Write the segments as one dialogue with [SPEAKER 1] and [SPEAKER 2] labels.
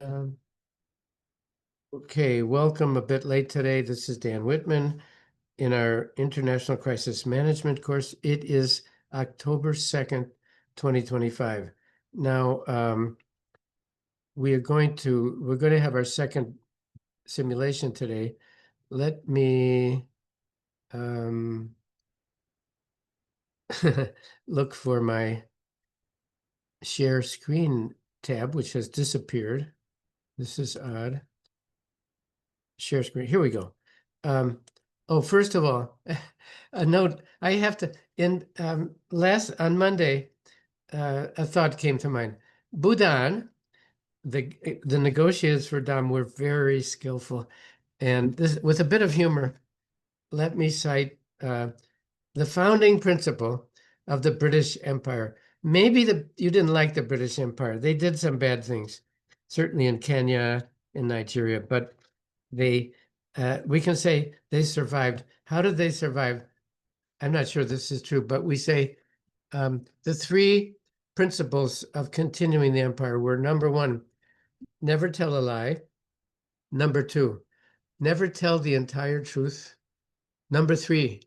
[SPEAKER 1] Um, okay, welcome a bit late today. This is Dan Whitman in our International Crisis Management course. It is October 2nd, 2025. Now, we're going to have our second simulation today. Let me look for my share screen tab, which has disappeared. This is odd. Share screen. Here we go. Oh, first of all, a note. I have to. On Monday, a thought came to mind. Bhutan, the negotiators for Dam were very skillful, and this with a bit of humor. Let me cite the founding principle of the British Empire. Maybe you didn't like the British Empire. They did some bad things, certainly in Kenya, in Nigeria, but they we can say they survived. How did they survive? I'm not sure this is true, but we say the three principles of continuing the empire were: number one, never tell a lie; number two, never tell the entire truth; number three,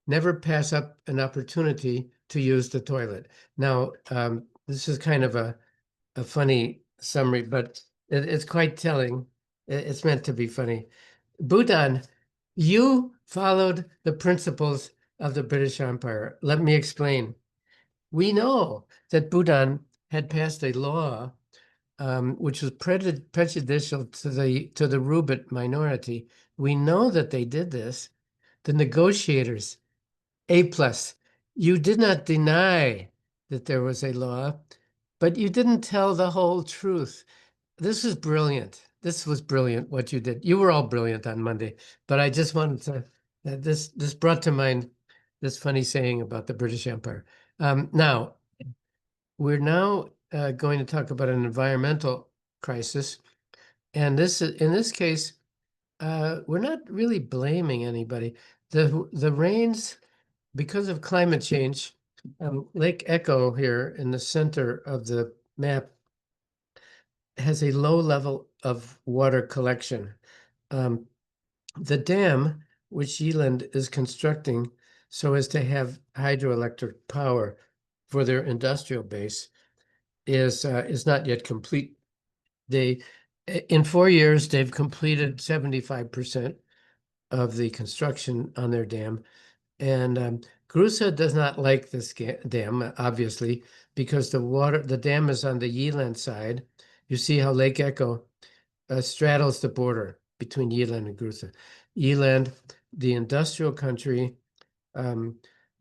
[SPEAKER 1] never pass up an opportunity to use the toilet. Now, this is kind of a funny summary, but it's quite telling. It's meant to be funny. Bhutan, you followed the principles of the British Empire. Let me explain. We know that Bhutan had passed a law which was prejudicial to the Rubit minority. We know that they did this. The negotiators, A plus. You did not deny that there was a law, but you didn't tell the whole truth. This was brilliant. This was brilliant what you did. You were all brilliant on Monday, but I just wanted to, this brought to mind this funny saying about the British Empire. Now, we're now going to talk about an environmental crisis. And in this case, we're not really blaming anybody. The rains, because of climate change, Lake Echo here in the center of the map has a low level of water collection. Um, the dam, which Yealand is constructing so as to have hydroelectric power for their industrial base, is not yet complete. In 4 years, they've completed 75% of the construction on their dam. And Grusa does not like this dam, obviously, because the dam is on the Yealand side. You see how Lake Echo straddles the border between Yealand and Grusa. Yealand, the industrial country,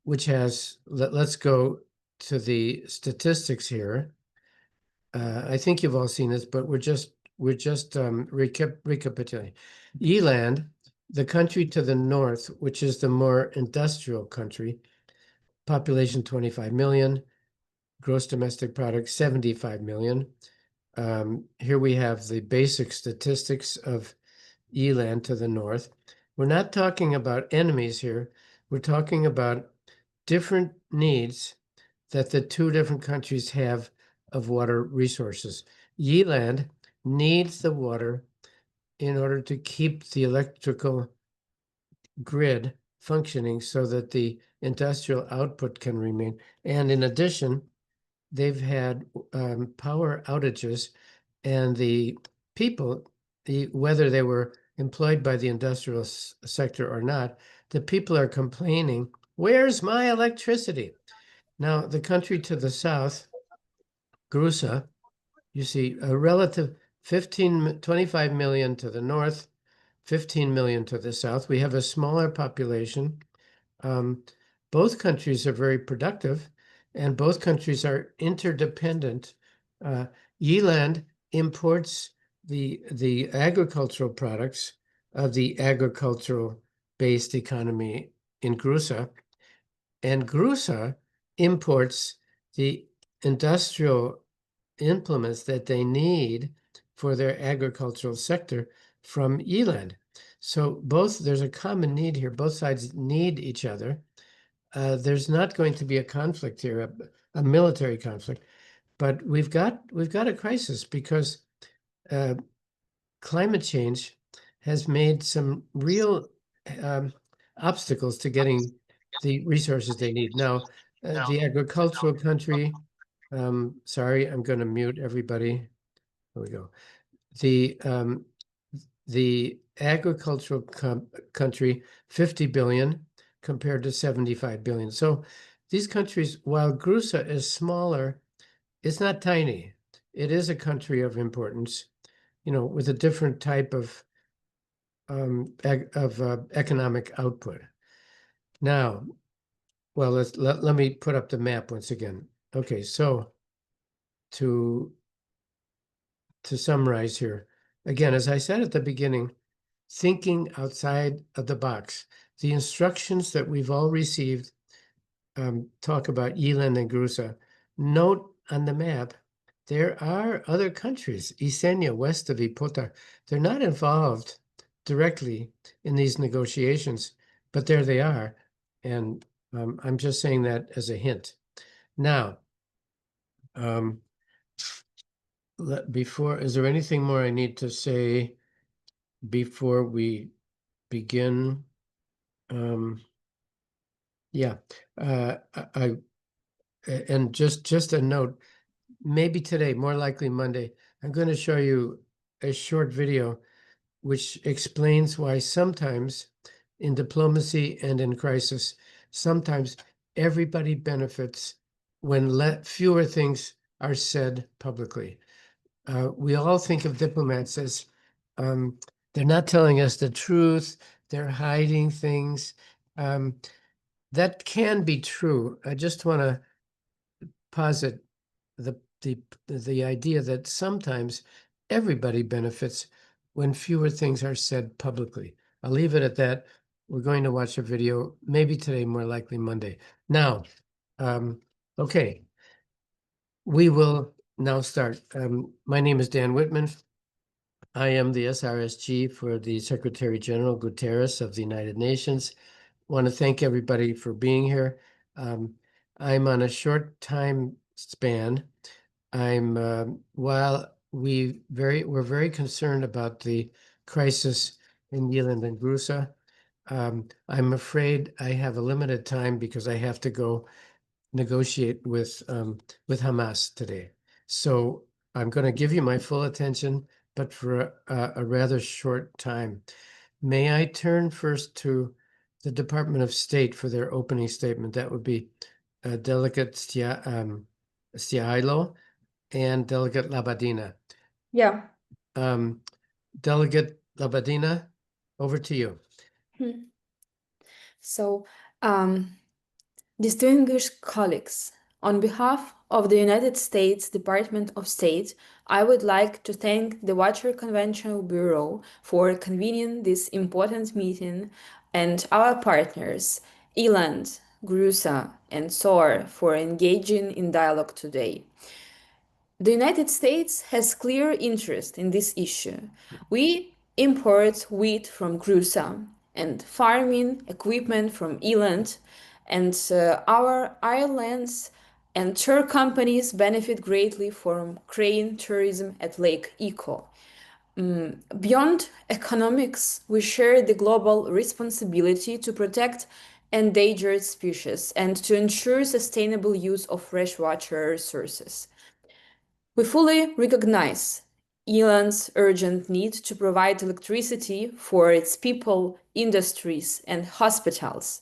[SPEAKER 1] which has, let's go to the statistics here. I think you've all seen this, but we're just recapitulating. Yealand, the country to the north, which is the more industrial country, population 25 million, gross domestic product 75 million. Here we have the basic statistics of Yealand to the north. We're not talking about enemies here. We're talking about different needs that the two different countries have of water resources. Yealand needs the water in order to keep the electrical grid functioning so that the industrial output can remain. And in addition, they've had power outages, and the people, whether they were employed by the industrial sector or not, the people are complaining, "Where's my electricity?" Now, the country to the south, Grusa, you see a relative 25 million to the north, 15 million to the south. We have a smaller population. Both countries are very productive, and both countries are interdependent. Yealand imports the agricultural products of the agricultural-based economy in Grusa, and Grusa imports the industrial implements that they need for their agricultural sector from Yealand. So there's a common need here. Both sides need each other. There's not going to be a conflict here, a military conflict, but we've got a crisis because climate change has made some real obstacles to getting the resources they need. Now, the agricultural country, sorry, I'm going to mute everybody. There we go. The agricultural country, 50 billion compared to 75 billion. So these countries, while Grusa is smaller, it's not tiny. It is a country of importance, with a different type of economic output. Now, well, let me put up the map once again. Okay, so to summarize here, again, as I said at the beginning, thinking outside of the box. The instructions that we've all received talk about Eland and Grusa. Note on the map, there are other countries, Isenia, west of Ipota. They're not involved directly in these negotiations, but there they are. And I'm just saying that as a hint. Now, is there anything more I need to say before we begin? Yeah, and just a note, maybe today, more likely Monday, I'm going to show you a short video which explains why sometimes in diplomacy and in crisis, sometimes everybody benefits when fewer things are said publicly. We all think of diplomats as they're not telling us the truth, they're hiding things. That can be true. I just want to posit the idea that sometimes everybody benefits when fewer things are said publicly. I'll leave it at that. We're going to watch a video, maybe today, more likely Monday. Now, okay, we will now start. My name is Dan Whitman. I am the SRSG for the Secretary General Guterres of the United Nations. Want to thank everybody for being here. I'm on a short time span. While we're very concerned about the crisis in Yiland and Grusa, I'm afraid I have a limited time because I have to go negotiate with Hamas today. So I'm going to give you my full attention, but for a rather short time. May I turn first to the Department of State for their opening statement? That would be Delegate Stiailo and Delegate Labadina.
[SPEAKER 2] Yeah.
[SPEAKER 1] Delegate Labadina, over to you.
[SPEAKER 2] So, distinguished colleagues, on behalf of the United States Department of State, I would like to thank the Water Convention Bureau for convening this important meeting and our partners, Eland, GRUSA, and SOAR, for engaging in dialogue today. The United States has clear interest in this issue. We import wheat from GRUSA and farming equipment from Eland, and our islands and tour companies benefit greatly from crane tourism at Lake Eco. Beyond economics, we share the global responsibility to protect endangered species and to ensure sustainable use of freshwater resources. We fully recognize Iran's urgent need to provide electricity for its people, industries, and hospitals.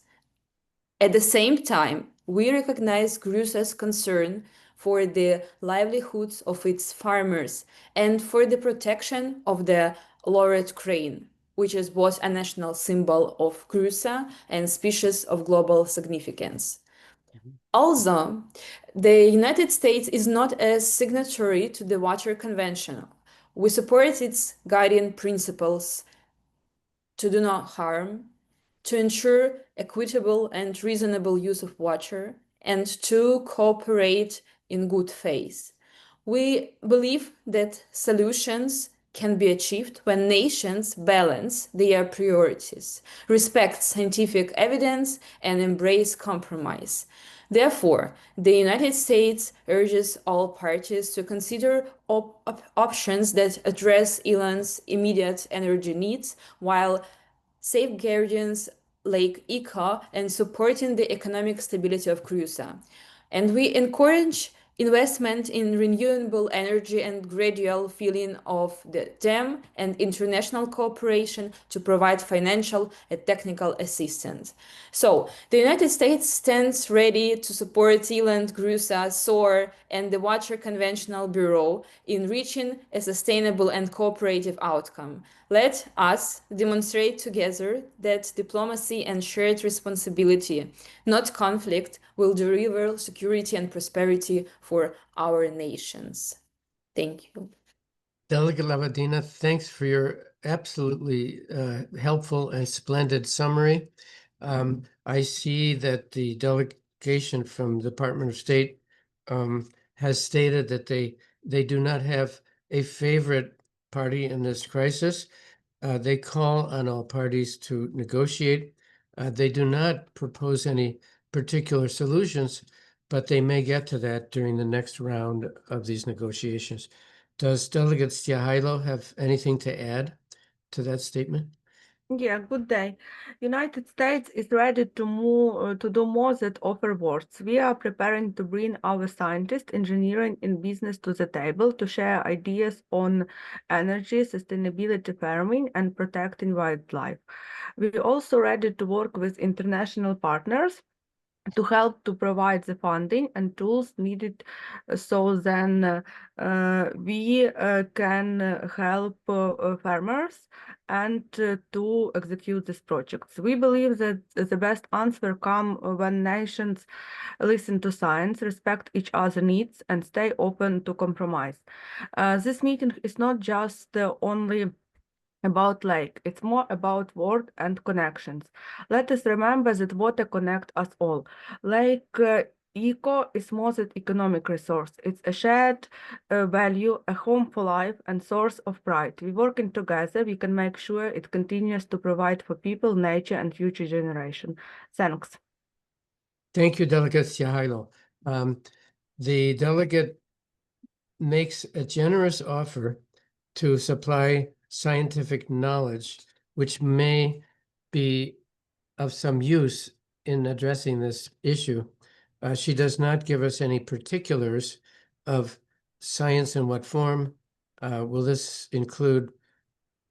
[SPEAKER 2] At the same time, we recognize Grusa's concern for the livelihoods of its farmers and for the protection of the laureate crane, which is both a national symbol of Grusa and species of global significance. Also, the United States is not a signatory to the Water Convention. We support its guiding principles to do no harm, to ensure equitable and reasonable use of water, and to cooperate in good faith. We believe that solutions can be achieved when nations balance their priorities, respect scientific evidence, and embrace compromise. Therefore, the United States urges all parties to consider options that address Iran's immediate energy needs while safeguarding Lake Ika and supporting the economic stability of Cruza. And we encourage investment in renewable energy and gradual filling of the dam and international cooperation to provide financial and technical assistance. So, the United States stands ready to support Zealand, GRUSA, SOAR, and the Water Conventional Bureau in reaching a sustainable and cooperative outcome. Let us demonstrate together that diplomacy and shared responsibility, not conflict, will deliver security and prosperity for our nations. Thank you.
[SPEAKER 1] Delegate Lavadina, thanks for your absolutely helpful and splendid summary. I see that the delegation from the Department of State has stated that they do not have a favorite party in this crisis. They call on all parties to negotiate. They do not propose any particular solutions, but they may get to that during the next round of these negotiations. Does Delegate Stiahailo have anything to add to that statement?
[SPEAKER 3] Yeah, good day. United States is ready to move to do more than offer words. We are preparing to bring our scientists, engineering, and business to the table to share ideas on energy, sustainability, farming, and protecting wildlife. We're also ready to work with international partners to help to provide the funding and tools needed so then we can help farmers and to execute these projects. We believe that the best answer come when nations listen to science, respect each other's needs, and stay open to compromise. This meeting is not just only about lake. It's more about word and connections. Let us remember that water connects us all. Lake eco is more than economic resource. It's a shared value, a home for life, and source of pride. We working together, we can make sure it continues to provide for people, nature, and future generation. Thanks.
[SPEAKER 1] Thank you, Delegate Stiahailo. The delegate makes a generous offer to supply scientific knowledge, which may be of some use in addressing this issue. She does not give us any particulars of science in what form. Will this include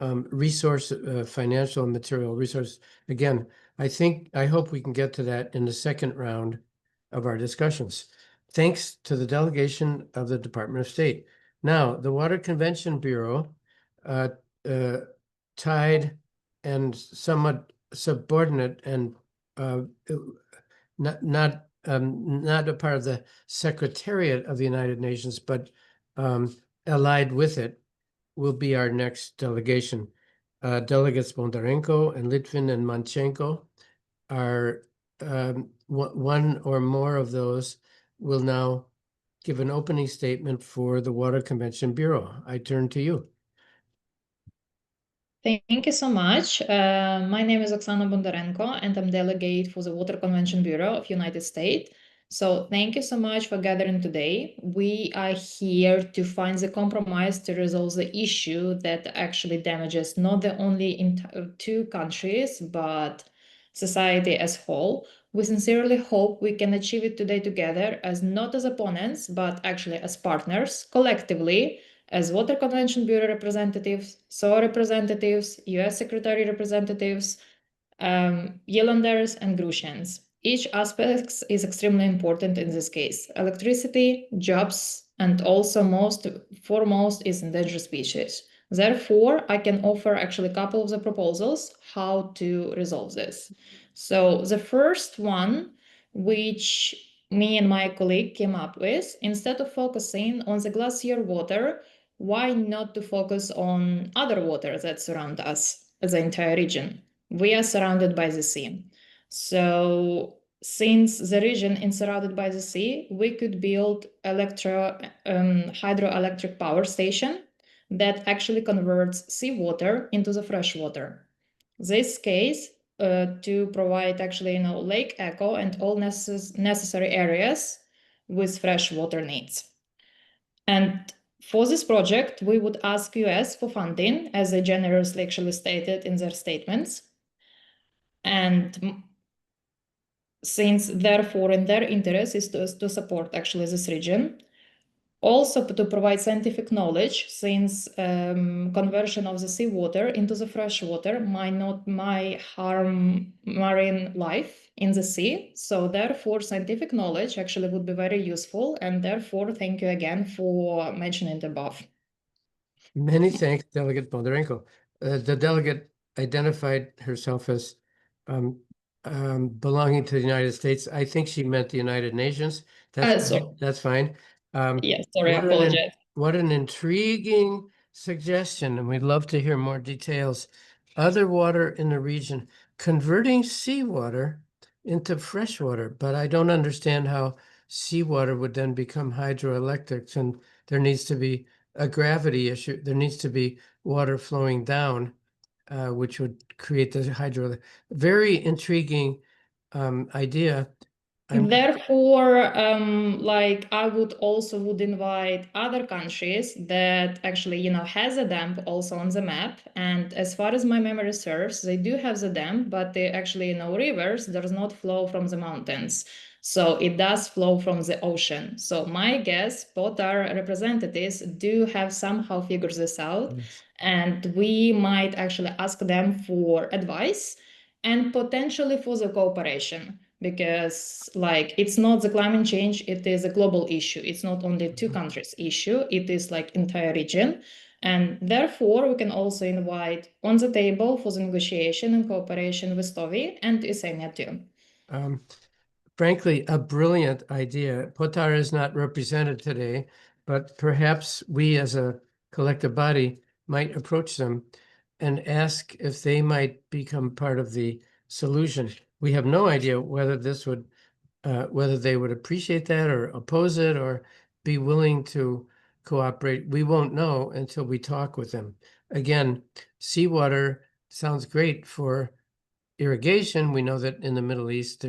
[SPEAKER 1] resource, financial and material resource? Again, I hope we can get to that in the second round of our discussions. Thanks to the delegation of the Department of State. Now, the Water Convention Bureau, tied and somewhat subordinate and not a part of the Secretariat of the United Nations, but allied with it, will be our next delegation. Delegates Bondarenko and Litvin and Manchenko are one or more of those will now give an opening statement for the Water Convention Bureau. I turn to you.
[SPEAKER 4] Thank you so much. My name is Oksana Bondarenko, and I'm delegate for the Water Convention Bureau of United States. So thank you so much for gathering today. We are here to find the compromise to resolve the issue that actually damages not the only two countries, but society as whole. We sincerely hope we can achieve it today together as not as opponents, but actually as partners, collectively, as Water Convention Bureau representatives, SOA representatives, US Secretary representatives, Yelanders, and Grusians. Each aspect is extremely important in this case. Electricity, jobs, and also most foremost is endangered species. Therefore, I can offer actually a couple of the proposals how to resolve this. So the first one, which me and my colleague came up with, instead of focusing on the glacier water, why not to focus on other water that surround us, the entire region? We are surrounded by the sea. So since the region is surrounded by the sea, we could build hydroelectric power station that actually converts seawater into the fresh water. This case to provide actually, lake eco and all necessary areas with fresh water needs. And for this project, we would ask US for funding, as they generously actually stated in their statements. And since therefore in their interest is to support actually this region. Also to provide scientific knowledge, since conversion of the seawater into the fresh water might harm marine life in the sea. So therefore, scientific knowledge actually would be very useful. And therefore, thank you again for mentioning it above.
[SPEAKER 1] Many thanks, Delegate Bondarenko. The delegate identified herself as belonging to the United States. I think she meant the United Nations. That's fine.
[SPEAKER 4] Yes, sorry, I apologize.
[SPEAKER 1] What an intriguing suggestion, and we'd love to hear more details. Other water in the region, converting seawater into freshwater, but I don't understand how seawater would then become hydroelectric, and there needs to be a gravity issue. There needs to be water flowing down, which would create the hydro. Very intriguing idea.
[SPEAKER 4] Therefore, I would invite other countries that actually, has a dam also on the map. And as far as my memory serves, they do have the dam, but they actually, rivers does not flow from the mountains. So it does flow from the ocean. So my guess, both our representatives do have somehow figured this out.
[SPEAKER 1] Yes.
[SPEAKER 4] And we might actually ask them for advice and potentially for the cooperation. Because it's not the climate change, it is a global issue. It's not only two countries issue, it is entire region. And therefore, we can also invite on the table for the negotiation and cooperation with Tovi and Isenia too.
[SPEAKER 1] Frankly, a brilliant idea. Potar is not represented today, but perhaps we as a collective body might approach them and ask if they might become part of the solution. We have no idea whether this would, whether they would appreciate that or oppose it or be willing to cooperate. We won't know until we talk with them. Again, seawater sounds great for irrigation. We know that in the Middle East,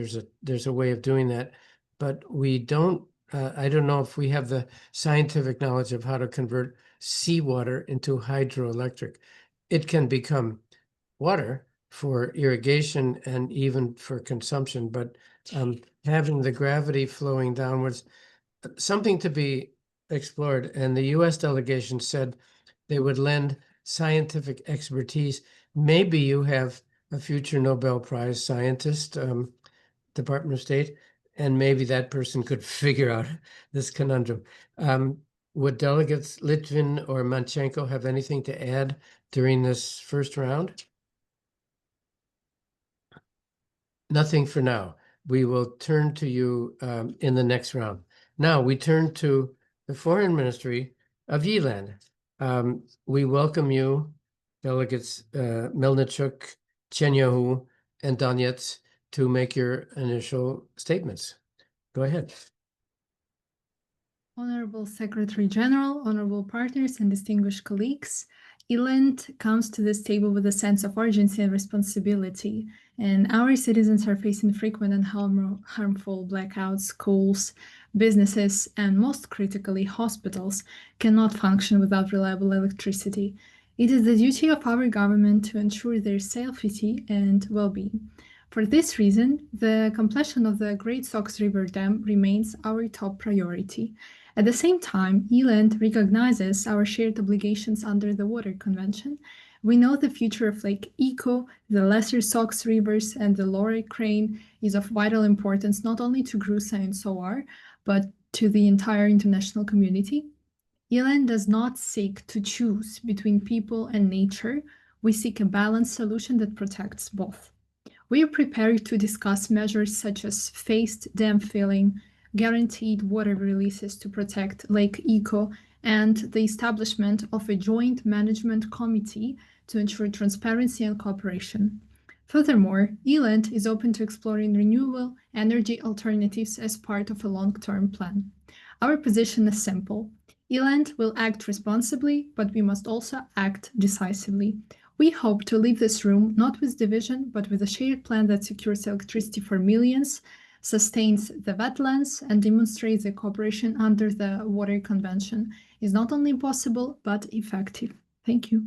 [SPEAKER 1] there's a way of doing that, but we don't, I don't know if we have the scientific knowledge of how to convert seawater into hydroelectric. It can become water for irrigation and even for consumption, but having the gravity flowing downwards, something to be explored. And the US delegation said they would lend scientific expertise. Maybe you have a future Nobel Prize scientist, Department of State, and maybe that person could figure out this conundrum. Would delegates Litvin or Manchenko have anything to add during this first round? Nothing for now. We will turn to you in the next round. Now we turn to the Foreign Ministry of Yiland. We welcome you, delegates Melnichuk, Chenyahu, and Donetsk, to make your initial statements. Go ahead.
[SPEAKER 5] Honorable Secretary General, honorable partners, and distinguished colleagues, Yiland comes to this table with a sense of urgency and responsibility, and our citizens are facing frequent and harmful blackouts. Schools, businesses, and most critically, hospitals cannot function without reliable electricity. It is the duty of our government to ensure their safety and well-being. For this reason, the completion of the Great Sox River Dam remains our top priority. At the same time, Yiland recognizes our shared obligations under the Water Convention. We know the future of Lake Eco, the Lesser Sox rivers, and the Lower Crane is of vital importance not only to Grusa and Soar, but to the entire international community. Yiland does not seek to choose between people and nature. We seek a balanced solution that protects both. We are prepared to discuss measures such as phased dam filling, guaranteed water releases to protect Lake Eco, and the establishment of a joint management committee to ensure transparency and cooperation. Furthermore, Yiland is open to exploring renewable energy alternatives as part of a long-term plan. Our position is simple. Yiland will act responsibly, but we must also act decisively. We hope to leave this room not with division, but with a shared plan that secures electricity for millions, sustains the wetlands, and demonstrates that cooperation under the Water Convention is not only possible, but effective. Thank you.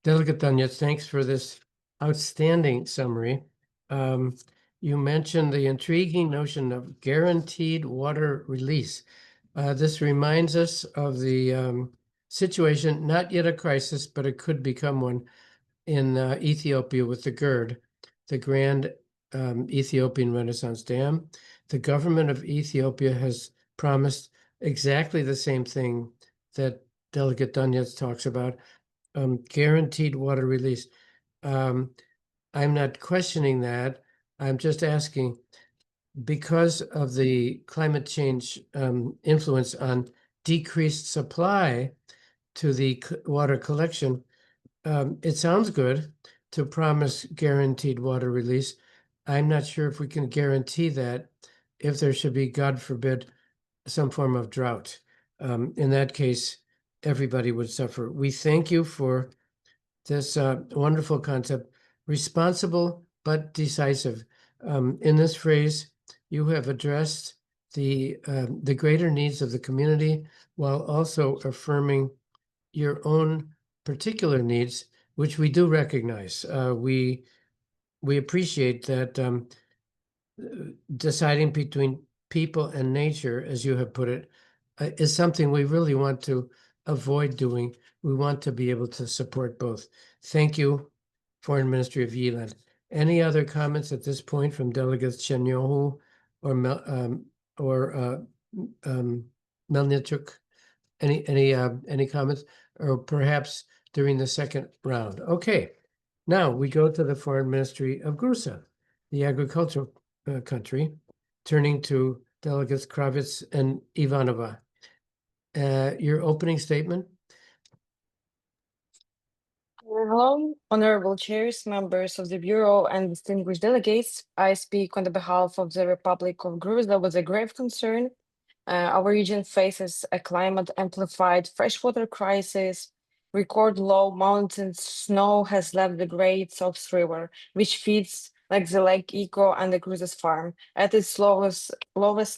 [SPEAKER 1] Delegate Donetsk, thanks for this outstanding summary. You mentioned the intriguing notion of guaranteed water release. This reminds us of the situation, not yet a crisis, but it could become one in Ethiopia with the GERD, the Grand Ethiopian Renaissance Dam. The government of Ethiopia has promised exactly the same thing that Delegate Donetsk talks about, guaranteed water release. I'm not questioning that. I'm just asking, because of the climate change influence on decreased supply to the water collection, it sounds good to promise guaranteed water release. I'm not sure if we can guarantee that if there should be, God forbid, some form of drought. In that case, everybody would suffer. We thank you for this wonderful concept, responsible but decisive. In this phrase, you have addressed the greater needs of the community while also affirming your own particular needs, which we do recognize. We appreciate that deciding between people and nature, as you have put it, is something we really want to avoid doing. We want to be able to support both. Thank you, Foreign Ministry of Yiland. Any other comments at this point from Delegates Chenyohu or Melnichuk? Any comments, or perhaps during the second round? Okay, now we go to the Foreign Ministry of Gruza, the agricultural country, turning to Delegates Kravitz and Ivanova. Your opening statement.
[SPEAKER 6] Hello, honorable chairs, members of the Bureau, and distinguished delegates. I speak on the behalf of the Republic of Georgia with a grave concern. Our region faces a climate-amplified freshwater crisis. Record low mountain snow has left the Great Sox River, which feeds like the Lake Eco and the Cruises Farm at its lowest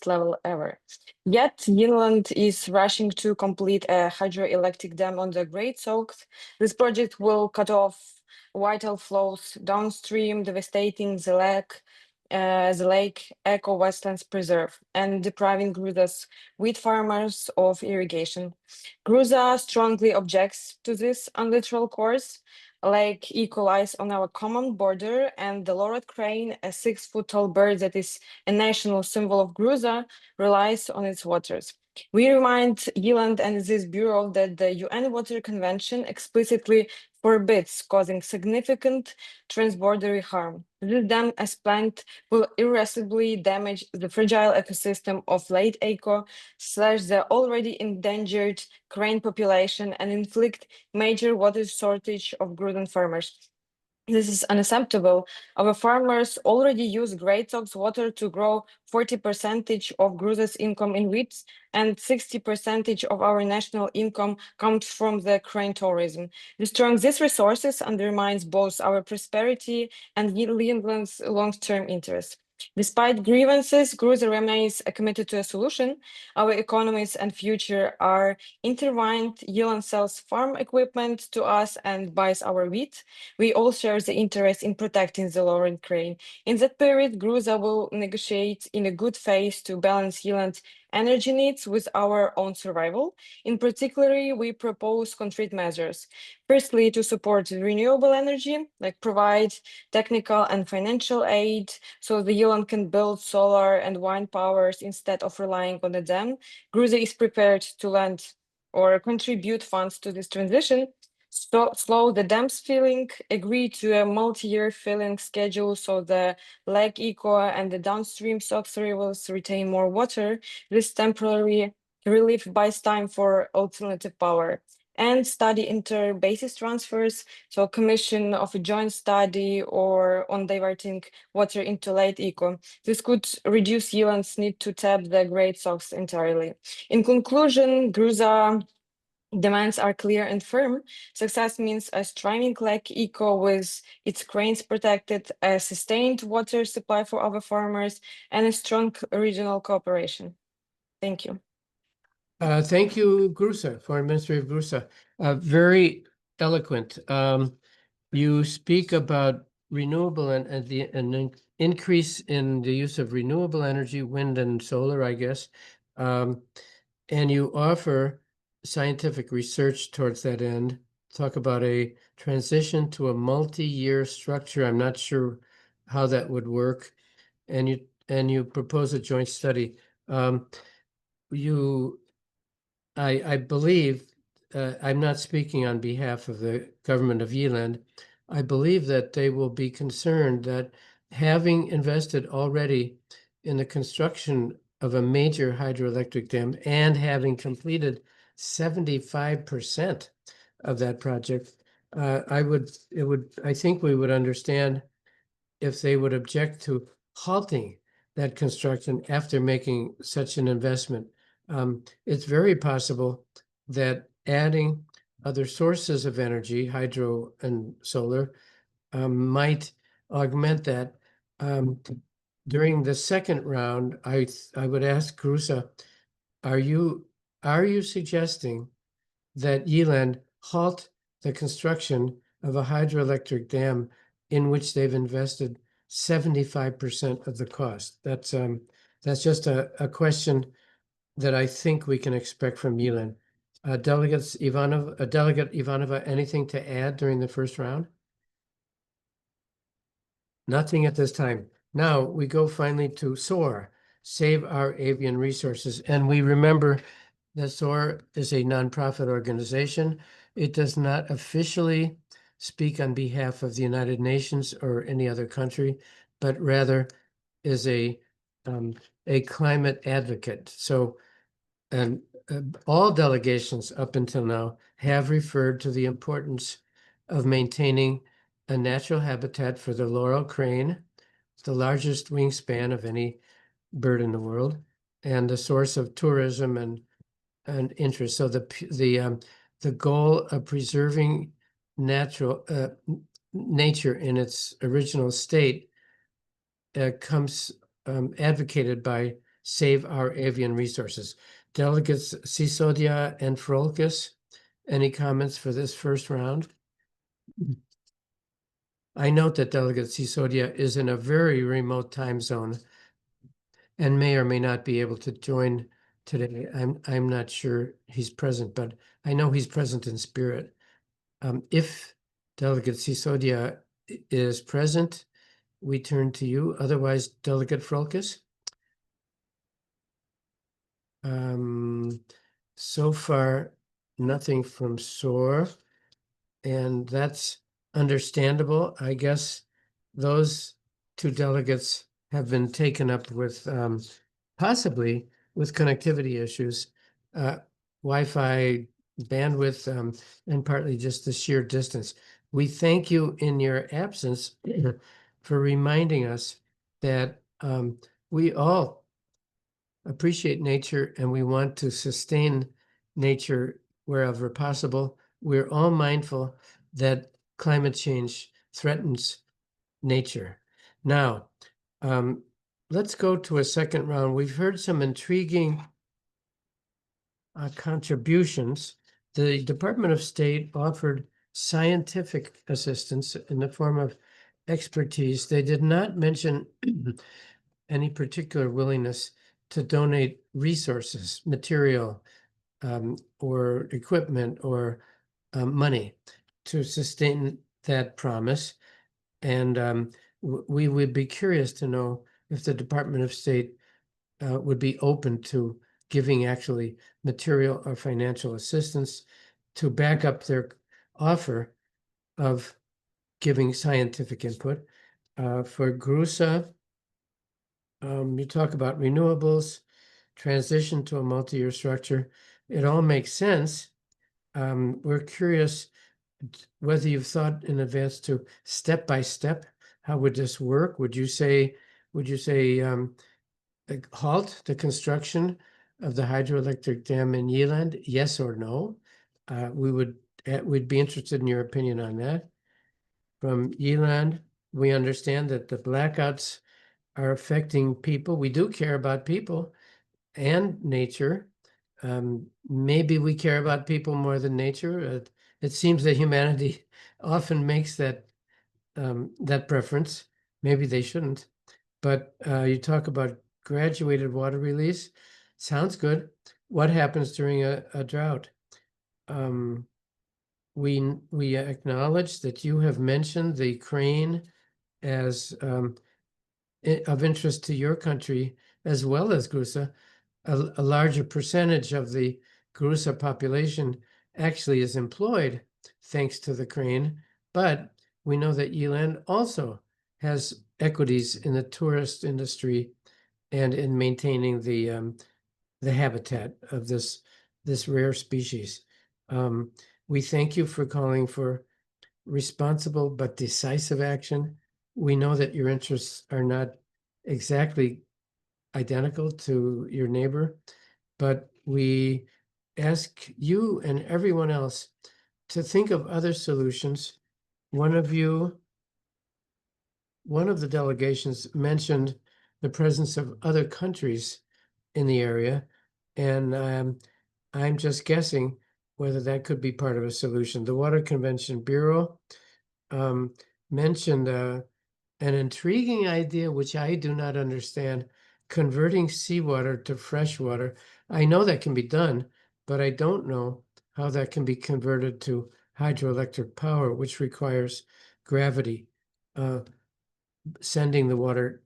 [SPEAKER 6] level ever. Yet, Yield is rushing to complete a hydroelectric dam on the Great Sox. This project will cut off vital flows downstream, devastating the lake Eco Wetlands Preserve and depriving Gruza's wheat farmers of irrigation. Gruza strongly objects to this unnatural course. Lake Eco lies on our common border, and the laurel crane, a 6-foot-tall bird that is a national symbol of Gruza, relies on its waters. We remind Yield and this bureau that the UN Water Convention explicitly forbids causing significant transborder harm. This dam, as planned, will irreversibly damage the fragile ecosystem of Lake Eco / the already endangered crane population and inflict major water shortage of Gruzan farmers. This is unacceptable. Our farmers already use Great Sox water to grow 40% of Gruza's income in wheat, and 60% of our national income comes from the crane tourism. Destroying these resources undermines both our prosperity and Yiland's long-term interests. Despite grievances, Gruza remains committed to a solution. Our economies and future are intertwined. Yield sells farm equipment to us and buys our wheat. We all share the interest in protecting the Laurel crane. In that period, Gruza will negotiate in a good faith to balance Yield energy needs with our own survival. In particular, we propose concrete measures. Firstly, to support renewable energy, like provide technical and financial aid so the Yield can build solar and wind powers instead of relying on the dam. Gruza is prepared to lend or contribute funds to this transition. Slow the dam's filling, agree to a multi-year filling schedule so the Lake Eco and the downstream Sox rivers retain more water. This temporary relief buys time for alternative power. And study inter-basis transfers, so commission of a joint study or on diverting water into Lake Eco. This could reduce Yield's need to tap the Great Sox entirely. In conclusion, Gruza Demands are clear and firm. Success means a thriving lake eco with its cranes protected, a sustained water supply for our farmers, and a strong regional cooperation. Thank you.
[SPEAKER 1] Thank you, Grusa, Foreign Minister of Grusa. Very eloquent. You speak about renewable and an increase in the use of renewable energy, wind and solar, I guess. And you offer scientific research towards that end. Talk about a transition to a multi-year structure. I'm not sure how that would work. And you propose a joint study. I believe, I'm not speaking on behalf of the government of Yeeland. I believe that they will be concerned that having invested already in the construction of a major hydroelectric dam and having completed 75% of that project, I think we would understand if they would object to halting that construction after making such an investment. It's very possible that adding other sources of energy, hydro and solar, might augment that. During the second round, I would ask Grusa, are you suggesting that Yeeland halt the construction of a hydroelectric dam in which they've invested 75% of the cost? That's just a question that I think we can expect from Yeeland. Delegate Ivanova, anything to add during the first round? Nothing at this time. Now we go finally to SOAR, Save Our Avian Resources. And we remember that SOAR is a nonprofit organization. It does not officially speak on behalf of the United Nations or any other country, but rather is a climate advocate. So, and all delegations up until now have referred to the importance of maintaining a natural habitat for the laurel crane, the largest wingspan of any bird in the world, and the source of tourism and interest. So the goal of preserving natural nature in its original state comes advocated by Save Our Avian Resources. Delegates Sisodia and Frolkis, any comments for this first round? I note that Delegate Sisodia is in a very remote time zone and may or may not be able to join today. I'm not sure he's present, but I know he's present in spirit. If Delegate Sisodia is present, we turn to you. Otherwise, Delegate Frolkis? So far, nothing from SOAR, and that's understandable. I guess those two delegates have been taken up with possibly with connectivity issues, Wi-Fi bandwidth, and partly just the sheer distance. We thank you in your absence for reminding us that we all appreciate nature and we want to sustain nature wherever possible. We're all mindful that climate change threatens nature. Now, let's go to a second round. We've heard some intriguing contributions. The Department of State offered scientific assistance in the form of expertise. They did not mention any particular willingness to donate resources, material, or equipment or money to sustain that promise. And we would be curious to know if the Department of State would be open to giving actually material or financial assistance to back up their offer of giving scientific input. For GRUSA, you talk about renewables, transition to a multi-year structure. It all makes sense. We're curious whether you've thought in advance to step by step, how would this work? Would you say halt the construction of the hydroelectric dam in Yeeland? Yes or no? we'd be interested in your opinion on that. From Yeland, we understand that the blackouts are affecting people. We do care about people and nature. Maybe we care about people more than nature. It seems that humanity often makes that preference. Maybe they shouldn't. But you talk about graduated water release. Sounds good. What happens during a drought? We acknowledge that you have mentioned the crane as of interest to your country as well as Grusa. A larger percentage of the Grusa population actually is employed thanks to the crane, but we know that Yeland also has equities in the tourist industry and in maintaining the habitat of this rare species. We thank you for calling for responsible but decisive action. We know that your interests are not exactly identical to your neighbor, but we ask you and everyone else to think of other solutions. One of the delegations mentioned the presence of other countries in the area, and I'm just guessing whether that could be part of a solution. The Water Convention Bureau mentioned an intriguing idea, which I do not understand, converting seawater to freshwater. I know that can be done, but I don't know how that can be converted to hydroelectric power, which requires gravity, sending the water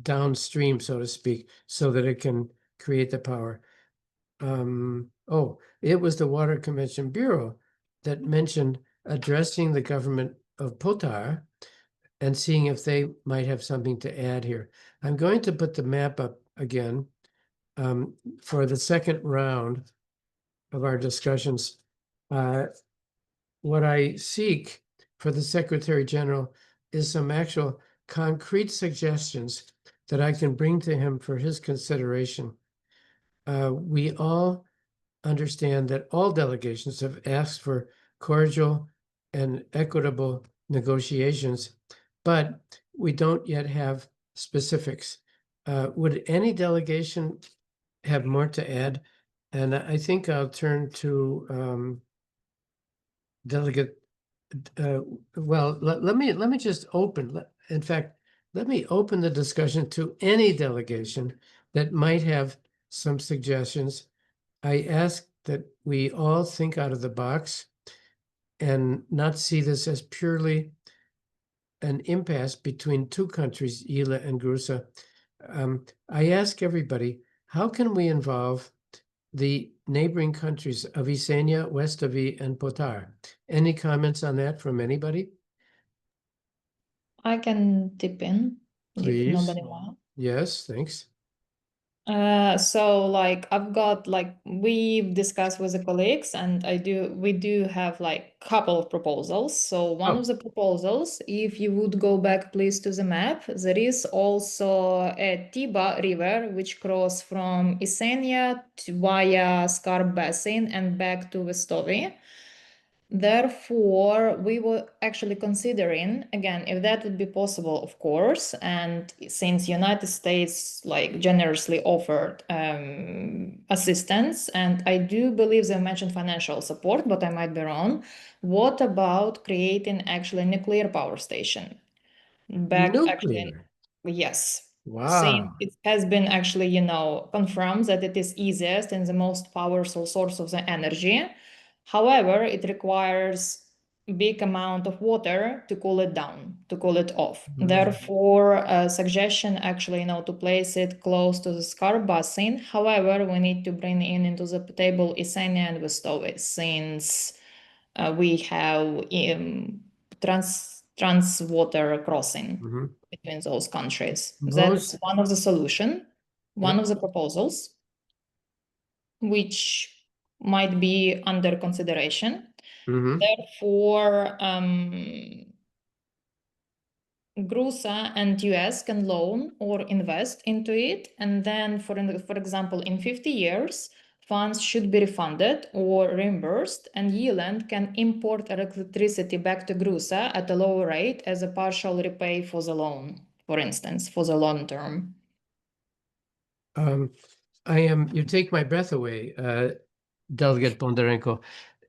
[SPEAKER 1] downstream, so to speak, so that it can create the power. It was the Water Convention Bureau that mentioned addressing the government of Potar and seeing if they might have something to add here. I'm going to put the map up again for the second round of our discussions. What I seek for the Secretary General is some actual concrete suggestions that I can bring to him for his consideration. We all understand that all delegations have asked for cordial and equitable negotiations, but we don't yet have specifics. Would any delegation have more to add? And I think I'll turn to Delegate. Well, let me just open. In fact, let me open the discussion to any delegation that might have some suggestions. I ask that we all think out of the box and not see this as purely an impasse between two countries, Ila and Grusa. I ask everybody, how can we involve the neighboring countries of Isenia, Westavi, and Potar? Any comments on that from anybody?
[SPEAKER 4] I can tip in if
[SPEAKER 1] Please.
[SPEAKER 4] nobody wants.
[SPEAKER 1] Yes, thanks.
[SPEAKER 4] So like I've got like we've discussed with the colleagues and we do have like couple of proposals. So one of the proposals, if you would go back please to the map, there is also a Tiba river which cross from Isenia via Skarb Basin and back to Vestovi. Therefore, we were actually considering, again, if that would be possible, of course, and since United States like generously offered assistance, and I do believe they mentioned financial support, but I might be wrong. What about creating actually a nuclear power station?
[SPEAKER 1] Nuclear.
[SPEAKER 4] Yes.
[SPEAKER 1] Wow.
[SPEAKER 4] Since it has been actually, confirmed that it is easiest and the most powerful source of the energy. However, it requires a big amount of water to cool it down, to cool it off. Therefore, a suggestion actually, to place it close to the Skarb Basin. However, we need to bring into the table Isenia and Vestovi, since we have trans water crossing between those countries. That's one of the solution, one of the proposals, which might be under consideration. Therefore, Grusa and US can loan or invest into it, and then, for example, in 50 years, funds should be refunded or reimbursed, and Yeland can import electricity back to Grusa at a lower rate as a partial repay for the loan, for instance, for the long term.
[SPEAKER 1] You take my breath away, Delegate Bondarenko.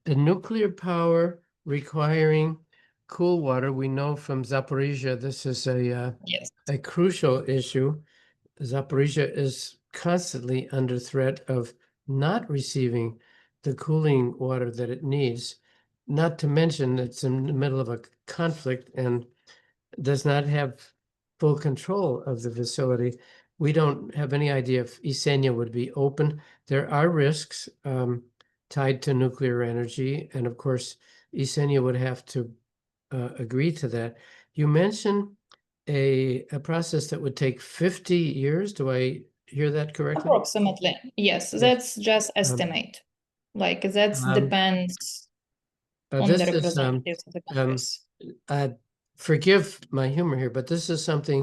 [SPEAKER 1] The nuclear power requiring cool water, we know from Zaporizhia, this is
[SPEAKER 4] Yes.
[SPEAKER 1] a crucial issue. Zaporizhia is constantly under threat of not receiving the cooling water that it needs, not to mention it's in the middle of a conflict and does not have full control of the facility. We don't have any idea if Isenia would be open. There are risks tied to nuclear energy, and of course, Isenia would have to agree to that. You mentioned a process that would take 50 years. Do I hear that correctly?
[SPEAKER 4] Approximately, yes. That's just estimate. Like that depends on the
[SPEAKER 1] this is
[SPEAKER 4] representatives of the Congress.
[SPEAKER 1] forgive my humor here, but this is something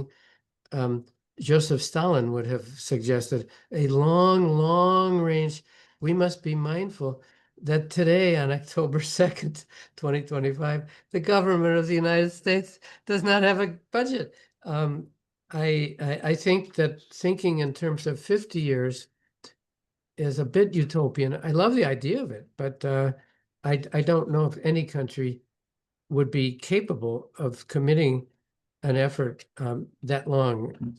[SPEAKER 1] Joseph Stalin would have suggested, a long range. We must be mindful that today, on October 2nd, 2025, the government of the United States does not have a budget. I think that thinking in terms of 50 years is a bit utopian. I love the idea of it, but I don't know if any country would be capable of committing an effort that long.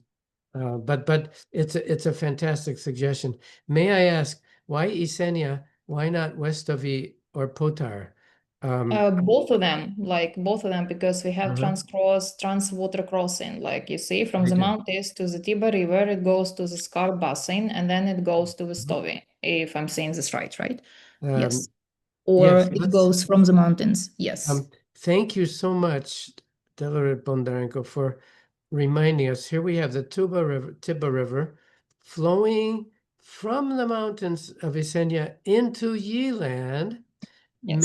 [SPEAKER 1] But it's a fantastic suggestion. May I ask, why Isenia? Why not Westovi or Potar?
[SPEAKER 4] Both of them, because we have
[SPEAKER 1] Uh-huh.
[SPEAKER 4] trans-water crossing. Like you see, from
[SPEAKER 1] We
[SPEAKER 4] the
[SPEAKER 1] do.
[SPEAKER 4] mountains to the Tiber River, it goes to the Scar Basin, and then it goes to
[SPEAKER 1] Mm-hmm.
[SPEAKER 4] Vestovi, if I'm saying this right?
[SPEAKER 1] Yes,
[SPEAKER 4] Yes. Or it goes from the mountains, yes.
[SPEAKER 1] Thank you so much, Delegate Bondarenko, for reminding us. Here we have the Tiber River flowing from the mountains of Isenia into Yeland.
[SPEAKER 4] Yes.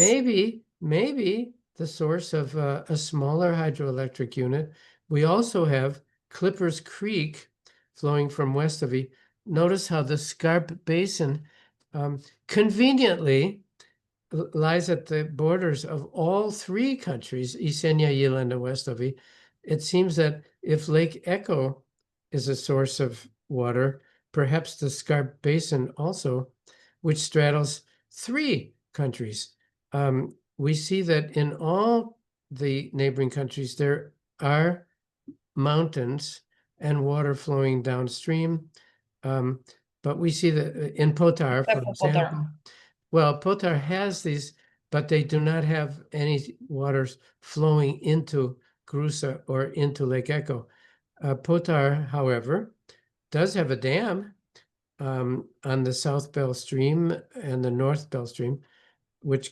[SPEAKER 1] Maybe the source of a smaller hydroelectric unit. We also have Clippers Creek flowing from Westovi. Notice how the Scarp Basin conveniently lies at the borders of all three countries, Isenia, Yeland, and Westovi. It seems that if Lake Echo is a source of water, perhaps the Scarp Basin also, which straddles three countries. We see that in all the neighboring countries, there are mountains and water flowing downstream. But we see that in Potar, for
[SPEAKER 4] Except for Potar.
[SPEAKER 1] example, well, Potar has these, but they do not have any waters flowing into Grusa or into Lake Echo. Potar, however, does have a dam on the South Bell Stream and the North Bell Stream, which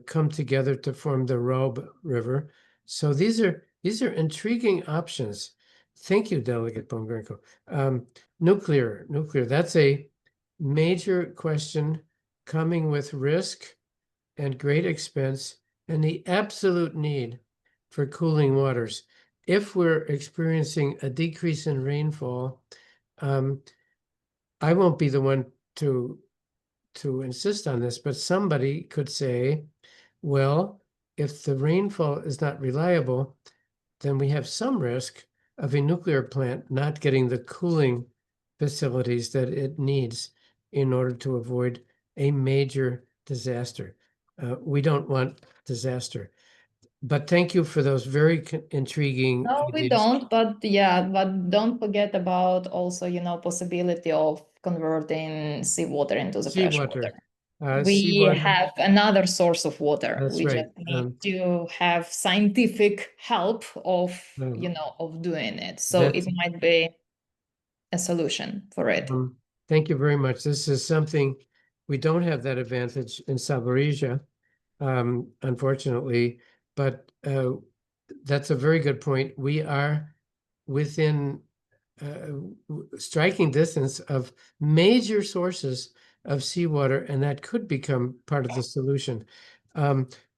[SPEAKER 1] come together to form the Robe River. So these are intriguing options. Thank you, Delegate Bondarenko. Nuclear, that's a major question coming with risk and great expense and the absolute need for cooling waters. If we're experiencing a decrease in rainfall, I won't be the one to insist on this, but somebody could say, well, if the rainfall is not reliable, then we have some risk of a nuclear plant not getting the cooling facilities that it needs in order to avoid a major disaster. We don't want disaster. But thank you for those very intriguing
[SPEAKER 4] No, we
[SPEAKER 1] ideas.
[SPEAKER 4] don't, but don't forget about also, possibility of converting seawater into the freshwater. We
[SPEAKER 1] Seawater.
[SPEAKER 4] have another source of water.
[SPEAKER 1] That's
[SPEAKER 4] We
[SPEAKER 1] right.
[SPEAKER 4] just need to have scientific help of, of doing it. So it might be a solution for it.
[SPEAKER 1] Thank you very much. This is something we don't have that advantage in Zaporizhia, unfortunately, but that's a very good point. We are within striking distance of major sources of seawater, and that could become part of the solution.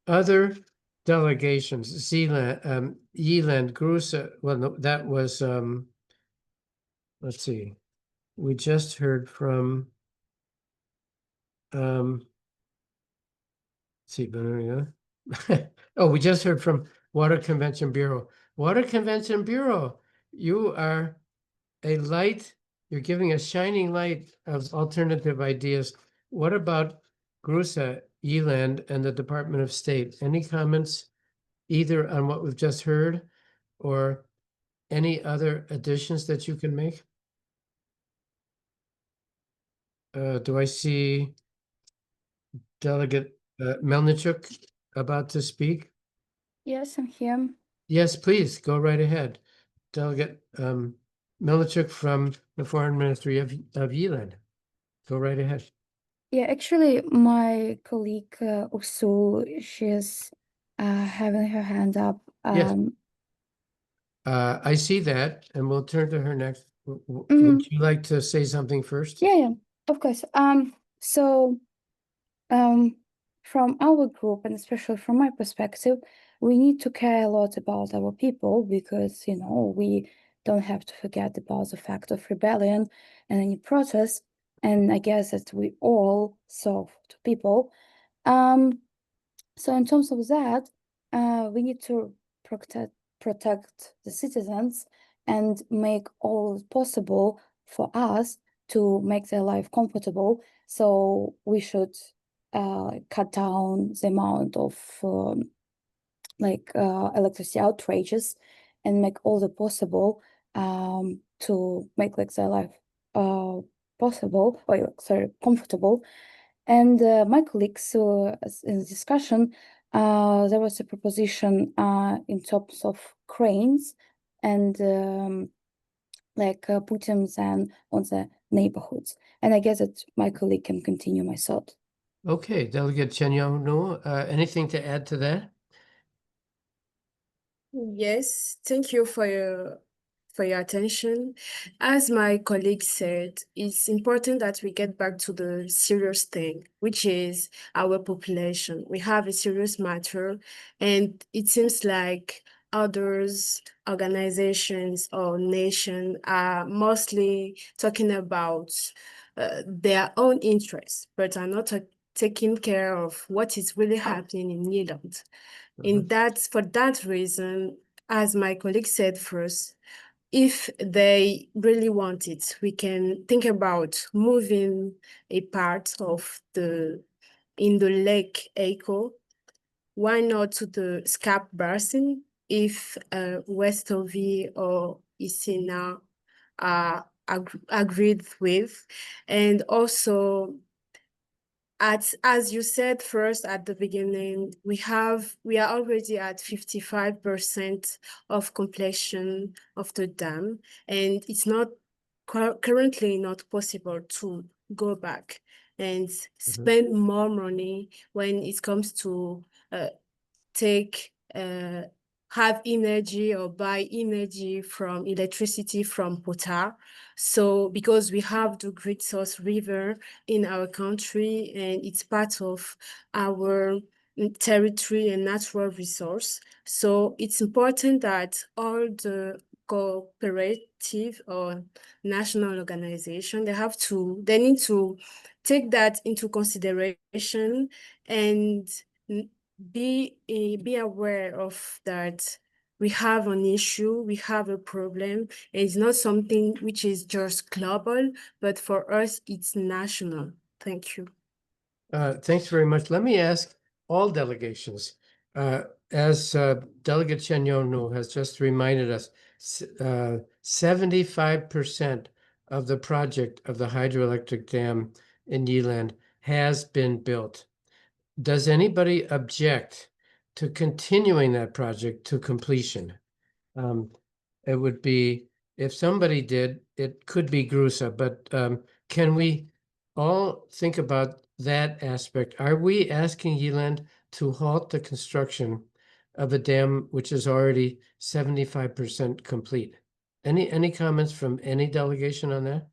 [SPEAKER 1] Other delegations, Zealand, Yeland, Grusa, well, no, that was, let's see, we just heard from See, oh, we just heard from Water Convention Bureau. Water Convention Bureau, you are a light, you're giving a shining light of alternative ideas. What about GRUSA, ELAND, and the Department of State? Any comments either on what we've just heard or any other additions that you can make? Do I see Delegate Melnichuk about to speak?
[SPEAKER 7] Yes, I'm here.
[SPEAKER 1] Yes, please, go right ahead. Delegate Melnichuk from the Foreign Ministry of ELAND. Go right ahead.
[SPEAKER 7] Yeah, actually, my colleague Ursul, she's having her hand up.
[SPEAKER 1] Yes. I see that, and we'll turn to her next. Would
[SPEAKER 7] mm,
[SPEAKER 1] you like to say something first?
[SPEAKER 7] yeah, of course. So from our group, and especially from my perspective, we need to care a lot about our people because, you know, we don't have to forget about the fact of rebellion and any protest. And I guess that we all serve to people. So in terms of that, we need to protect the citizens and make all possible for us to make their life comfortable. So we should cut down the amount of electricity outrages and make all the possible to make like their life possible or sorry comfortable. And my colleagues in the discussion, there was a proposition in terms of cranes and putting them on the neighborhoods. And I guess that my colleague can continue my thought.
[SPEAKER 1] Okay, Delegate Chenyonu, anything to add to that?
[SPEAKER 8] Yes, thank you for your attention. As my colleague said, it's important that we get back to the serious thing, which is our population. We have a serious matter, and it seems like others, organizations or nation are mostly talking about their own interests, but are not taking care of what is really happening in Nederland. For that reason, as my colleague said first, if they really want it, we can think about moving a part of in the Lake Echo. Why not to the Scap Basin if Westovi or Isina are agreed with, and also as you said first at the beginning, we are already at 55% of completion of the dam, and it's not currently not possible to go back and spend more money when it comes to have energy or buy energy from electricity from Potar. So because we have the Great Source River in our country and it's part of our territory and natural resource. So it's important that all the cooperative or national organization, they need to take that into consideration and be aware of that we have an issue, we have a problem. It's not something which is just global, but for us, it's national. Thank you.
[SPEAKER 1] Thanks very much. Let me ask all delegations, as Delegate Chenyonu has just reminded us, 75% of the project of the hydroelectric dam in Yeeland has been built. Does anybody object to continuing that project to completion? It would be, if somebody did, it could be GRUSA, but can we all think about that aspect? Are we asking Yeeland to halt the construction of a dam which is already 75% complete? Any comments from any delegation on that?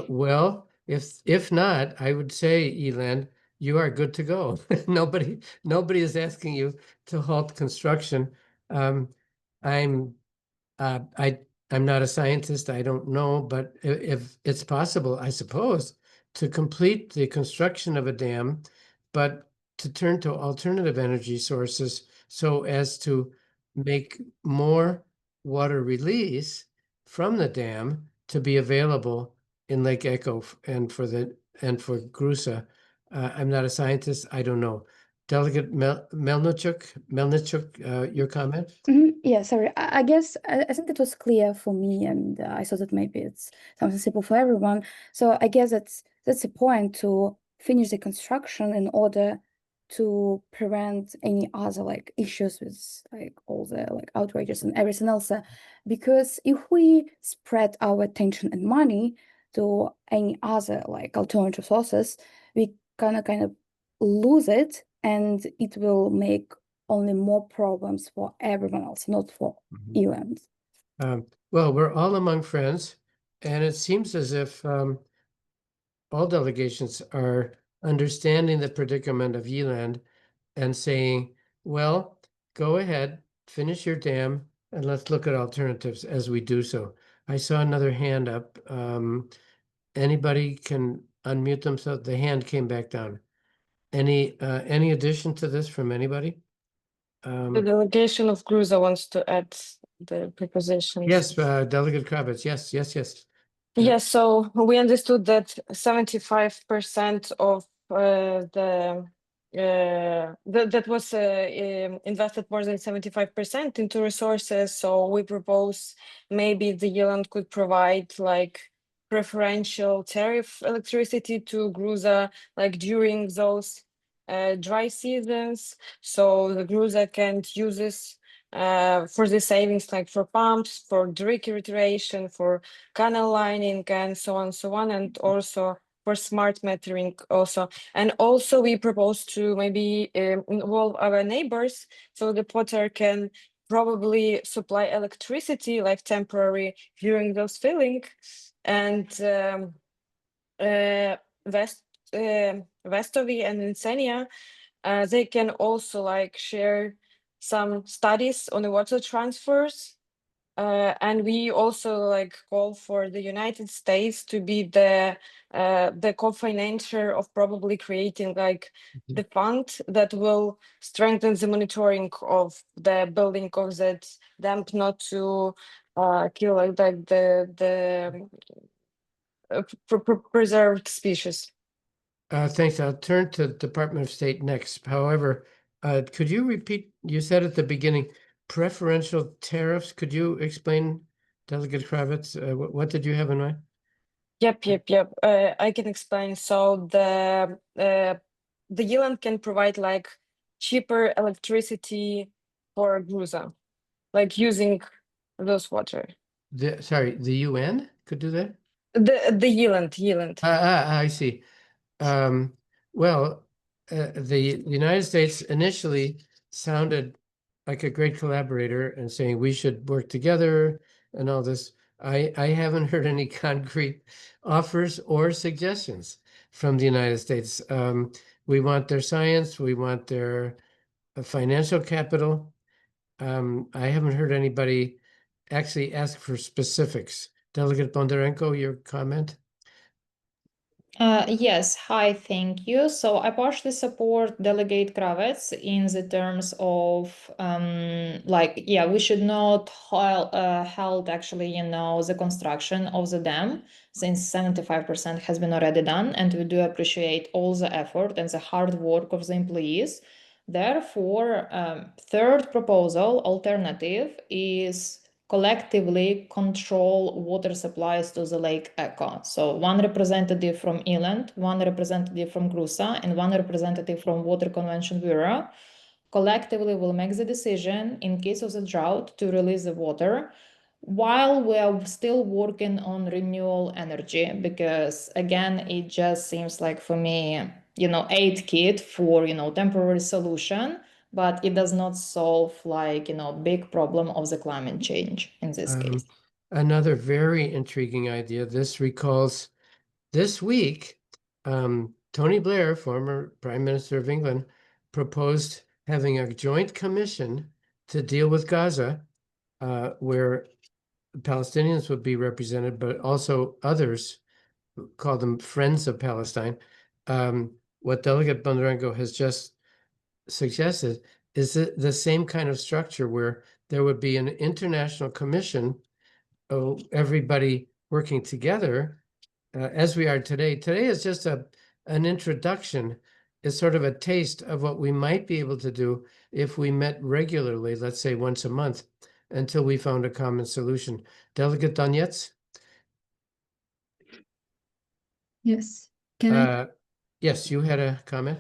[SPEAKER 1] Well, if not, I would say, Eland, you are good to go. Nobody is asking you to halt construction. I I'm not a scientist, I don't know, but if it's possible, I suppose, to complete the construction of a dam, but to turn to alternative energy sources so as to make more water release from the dam to be available in Lake Echo and for Grusa. I'm not a scientist, I don't know. Delegate Melnichuk, your comment?
[SPEAKER 7] Yeah, sorry. I guess I think it was clear for me, and I thought that maybe it's something simple for everyone. So I guess that's the point, to finish the construction in order to prevent any other like issues with like all the like outrages and everything else. Because if we spread our attention and money to any other like alternative sources, we kind of lose it, and it will make only more problems for everyone else, not for Eland.
[SPEAKER 1] Well, we're all among friends, and it seems as if all delegations are understanding the predicament of Eland and saying, well, go ahead, finish your dam, and let's look at alternatives as we do so. I saw another hand up. Anybody can unmute themselves. The hand came back down. Any addition to this from anybody?
[SPEAKER 6] The delegation of Gruza wants to add the prepositions.
[SPEAKER 1] Yes, Delegate Kravitz. Yes.
[SPEAKER 6] Yes, so we understood that 75% of that was invested more than 75% into resources. So we propose maybe the Yeland could provide like preferential tariff electricity to Gruza like during those dry seasons. So the Gruza can use this for the savings, like for pumps, for drink reiteration, for canal lining, and so on, and also for smart metering also. And also we propose to maybe involve our neighbors, so the Potter can probably supply electricity like temporary during those filling. And Vestovi and Insenia, they can also like share some studies on the water transfers. And we also like call for the United States to be the co-financer of probably creating like the fund that will strengthen the monitoring of the building of that dam, not to kill like the preserved species.
[SPEAKER 1] Thanks. I'll turn to Department of State next. However, could you repeat, you said at the beginning, preferential tariffs. Could you explain, Delegate Kravitz, what did you have in mind?
[SPEAKER 6] Yep. I can explain. So the Yeland can provide like cheaper electricity for Gruza, like using those water.
[SPEAKER 1] Sorry, the UN could do that?
[SPEAKER 6] The Yeland.
[SPEAKER 1] I see. Well, the United States initially sounded like a great collaborator and saying we should work together and all this. I haven't heard any concrete offers or suggestions from the United States. We want their science, we want their financial capital. I haven't heard anybody actually ask for specifics. Delegate Bondarenko, your comment?
[SPEAKER 4] Yes, hi, thank you. So I partially support Delegate Kravitz in the terms of we should not halt actually, the construction of the dam, since 75% has been already done, and we do appreciate all the effort and the hard work of the employees. Therefore, third proposal alternative is collectively control water supplies to the Lake Echo. So one representative from Eland, one representative from Grusa, and one representative from Water Convention Bureau collectively will make the decision in case of the drought to release the water, while we are still working on renewable energy, because again, it just seems like for me, aid kit for, temporary solution, but it does not solve big problem of the climate change in this case.
[SPEAKER 1] Another very intriguing idea. This recalls this week, Tony Blair, former Prime Minister of England, proposed having a joint commission to deal with Gaza, where Palestinians would be represented, but also others, call them Friends of Palestine. What Delegate Bondarenko has just suggested is the same kind of structure where there would be an international commission of everybody working together as we are today. Today is just an introduction, is sort of a taste of what we might be able to do if we met regularly, let's say once a month, until we found a common solution. Delegate Donetsk?
[SPEAKER 5] Yes. Can I?
[SPEAKER 1] Yes, you had a comment?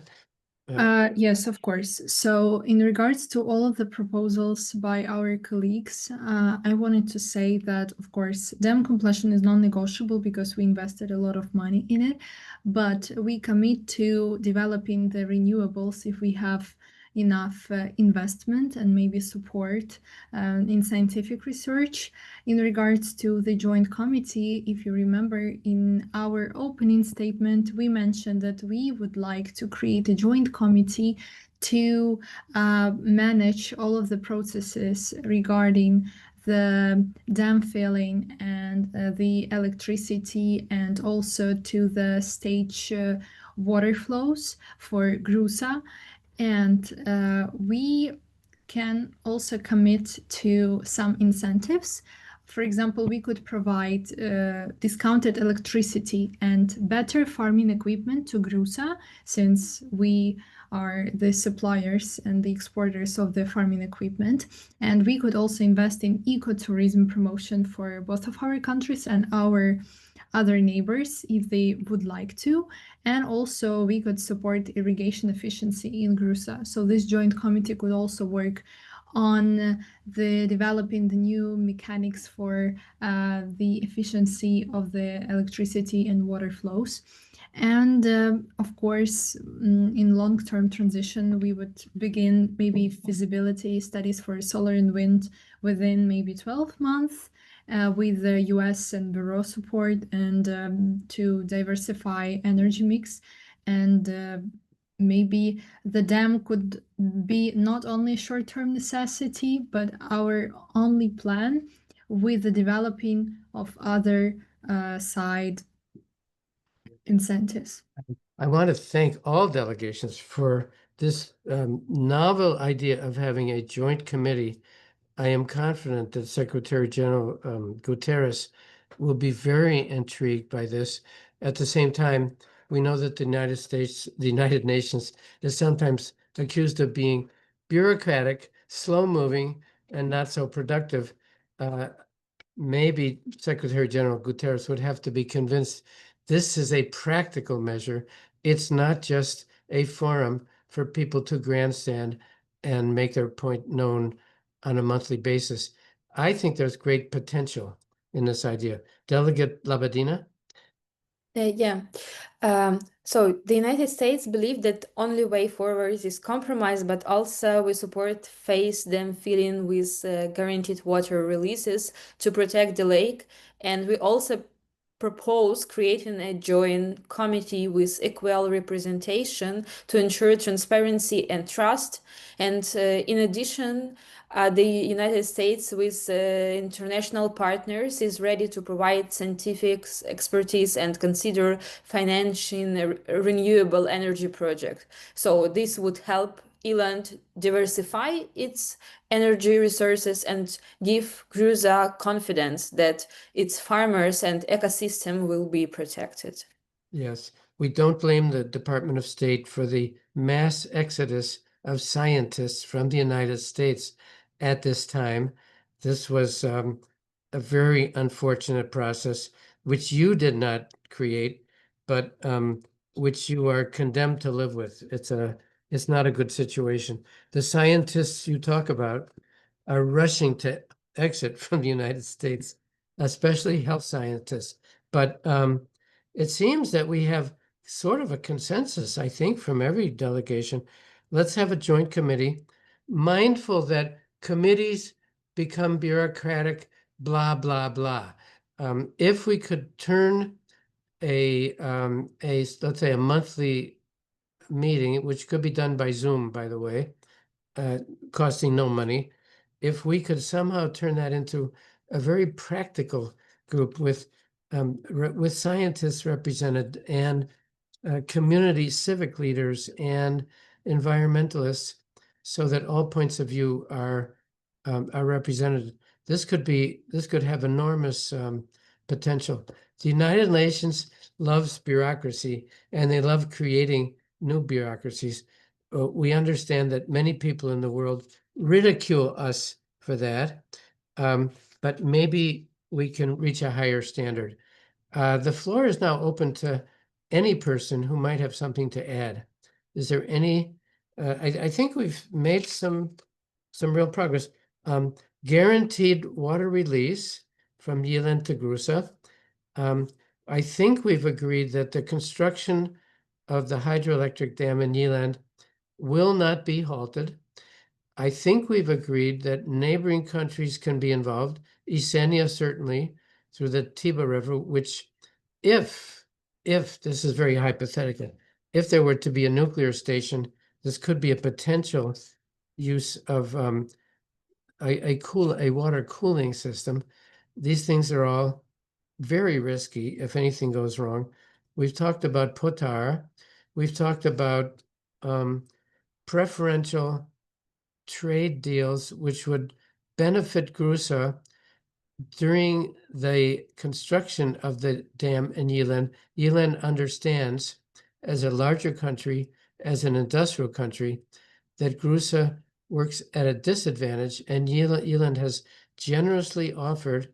[SPEAKER 5] Yes, of course. So in regards to all of the proposals by our colleagues, I wanted to say that, of course, dam completion is non-negotiable because we invested a lot of money in it, but we commit to developing the renewables if we have enough investment and maybe support in scientific research. In regards to the joint committee, if you remember in our opening statement, we mentioned that we would like to create a joint committee to manage all of the processes regarding the dam filling and the electricity, and also to the stage water flows for Grusa. And we can also commit to some incentives. For example, we could provide discounted electricity and better farming equipment to Grusa, since we are the suppliers and the exporters of the farming equipment. And we could also invest in ecotourism promotion for both of our countries and our other neighbors if they would like to. And also we could support irrigation efficiency in Grusa. So this joint committee could also work on the developing the new mechanics for the efficiency of the electricity and water flows. And of course, in long-term transition, we would begin maybe feasibility studies for solar and wind within maybe 12 months. With the US and Bureau support, and to diversify energy mix. And maybe the dam could be not only a short-term necessity, but our only plan with the developing of other side incentives.
[SPEAKER 1] I want to thank all delegations for this novel idea of having a joint committee. I am confident that Secretary General Guterres will be very intrigued by this. At the same time, we know that the United Nations, is sometimes accused of being bureaucratic, slow-moving, and not so productive. Maybe Secretary General Guterres would have to be convinced this is a practical measure. It's not just a forum for people to grandstand and make their point known on a monthly basis. I think there's great potential in this idea. Delegate Labadina?
[SPEAKER 2] Yeah. So the United States believe that only way forward is compromise, but also we support phase dam filling with guaranteed water releases to protect the lake. And we also propose creating a joint committee with equal representation to ensure transparency and trust. And in addition, the United States, with international partners, is ready to provide scientific expertise and consider financing a renewable energy project. So this would help Eland diversify its energy resources and give Gruza confidence that its farmers and ecosystem will be protected.
[SPEAKER 1] Yes, we don't blame the Department of State for the mass exodus of scientists from the United States at this time. This was a very unfortunate process, which you did not create, but which you are condemned to live with. It's not a good situation. The scientists you talk about are rushing to exit from the United States, especially health scientists. But it seems that we have sort of a consensus, I think, from every delegation. Let's have a joint committee, mindful that committees become bureaucratic, blah, blah, blah. If we could turn let's say a monthly meeting, which could be done by Zoom, by the way, costing no money, if we could somehow turn that into a very practical group with scientists represented and community civic leaders and environmentalists, so that all points of view are represented. This could have enormous potential. The United Nations loves bureaucracy, and they love creating new bureaucracies. We understand that many people in the world ridicule us for that, but maybe we can reach a higher standard. The floor is now open to any person who might have something to add. Is there any? I think we've made some real progress. Guaranteed water release from Yilan to Grusa. I think we've agreed that the construction of the hydroelectric dam in Yilan will not be halted. I think we've agreed that neighboring countries can be involved, Isenia certainly, through the Tiba River, which if this is very hypothetical, if there were to be a nuclear station, this could be a potential use of a water cooling system. These things are all very risky if anything goes wrong. We've talked about Potar. We've talked about preferential trade deals which would benefit Grusa during the construction of the dam in Yilan. Yilan understands, as a larger country, as an industrial country, that Grusa works at a disadvantage, and Yilan has generously offered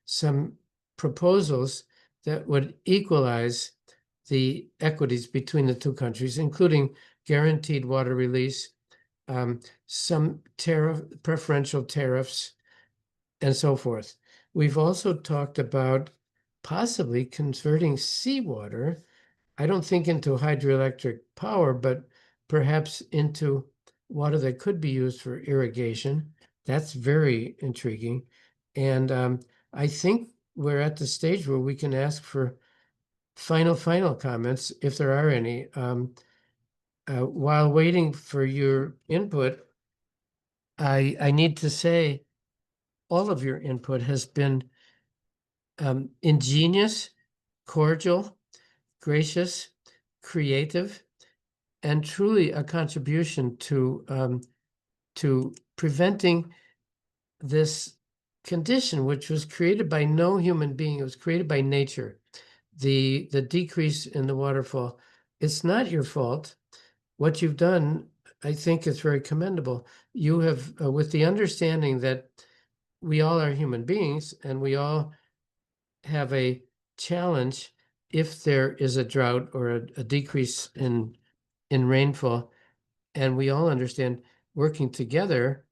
[SPEAKER 1] some proposals that would equalize the equities between the two countries, including guaranteed water release, some preferential tariffs, and so forth. We've also talked about possibly converting seawater, I don't think into hydroelectric power, but perhaps into water that could be used for irrigation. That's very intriguing. And I think we're at the stage where we can ask for final comments, if there are any. While waiting for your input, I need to say all of your input has been ingenious, cordial, gracious, creative, and truly a contribution to preventing this condition, which was created by no human being. It was created by nature. The decrease in the waterfall. It's not your fault. What you've done, I think, is very commendable. You have, with the understanding that we all are human beings and we all have a challenge if there is a drought or a decrease in rainfall, and we all understand working together,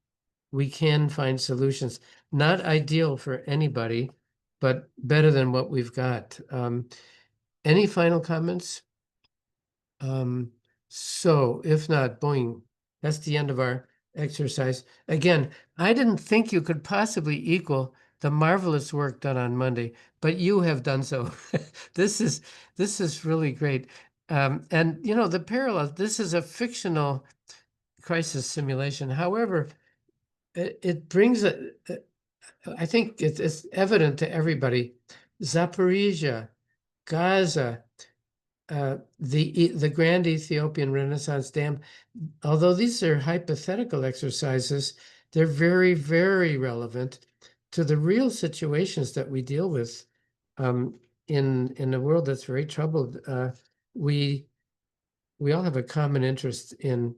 [SPEAKER 1] we can find solutions. Not ideal for anybody, but better than what we've got. Any final comments? So if not, boing, that's the end of our exercise. Again, I didn't think you could possibly equal the marvelous work done on Monday, but you have done so. This is really great. And you know, the parallel, this is a fictional crisis simulation. However, it brings I think it's evident to everybody. Zaporizhia, Gaza, the Grand Ethiopian Renaissance Dam, although these are hypothetical exercises, they're very, very relevant to the real situations that we deal with in a world that's very troubled. We all have a common interest in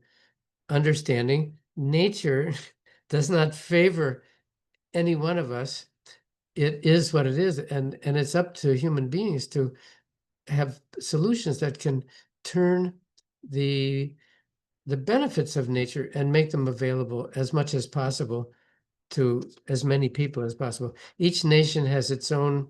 [SPEAKER 1] understanding nature does not favor any one of us. It is what it is, and it's up to human beings to have solutions that can turn the benefits of nature and make them available as much as possible to as many people as possible. Each nation has its own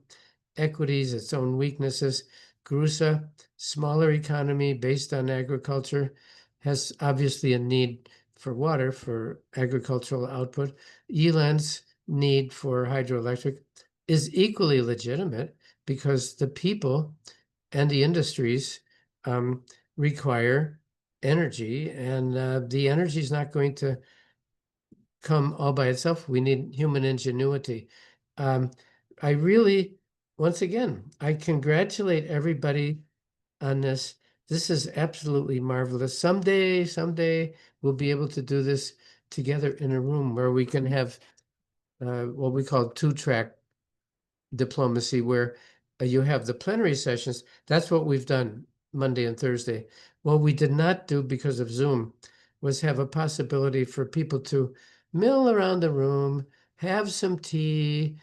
[SPEAKER 1] equities, its own weaknesses. Grusa, smaller economy based on agriculture, has obviously a need for water for agricultural output. Yilan's need for hydroelectric is equally legitimate because the people and the industries require energy, and the energy is not going to come all by itself. We need human ingenuity. I really, once again, I congratulate everybody on this. This is absolutely marvelous. Someday we'll be able to do this together in a room where we can have what we call two-track diplomacy, where you have the plenary sessions. That's what we've done Monday and Thursday. What we did not do because of Zoom was have a possibility for people to mill around the room, have some tea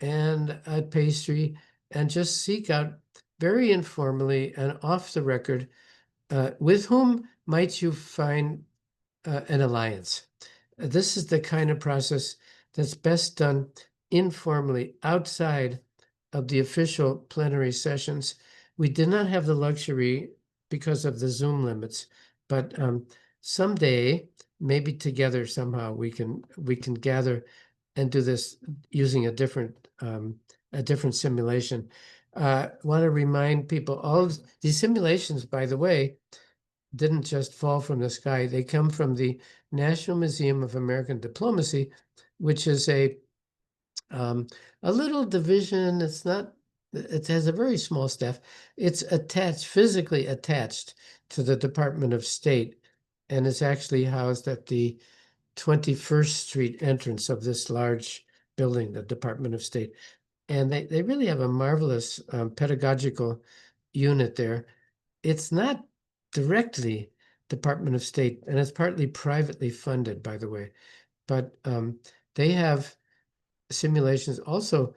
[SPEAKER 1] and a pastry, and just seek out very informally and off the record, with whom might you find an alliance. This is the kind of process that's best done informally outside of the official plenary sessions. We did not have the luxury because of the Zoom limits, but someday, maybe together somehow, we can gather and do this using a different simulation. Want to remind people, all these simulations, by the way, didn't just fall from the sky. They come from the National Museum of American Diplomacy, which is a little division. It's not, it has a very small staff. It's attached, physically attached to the Department of State, and is actually housed at the 21st Street entrance of this large building, the Department of State. And they really have a marvelous pedagogical unit there. It's not directly Department of State, and it's partly privately funded, by the way. But they have simulations also,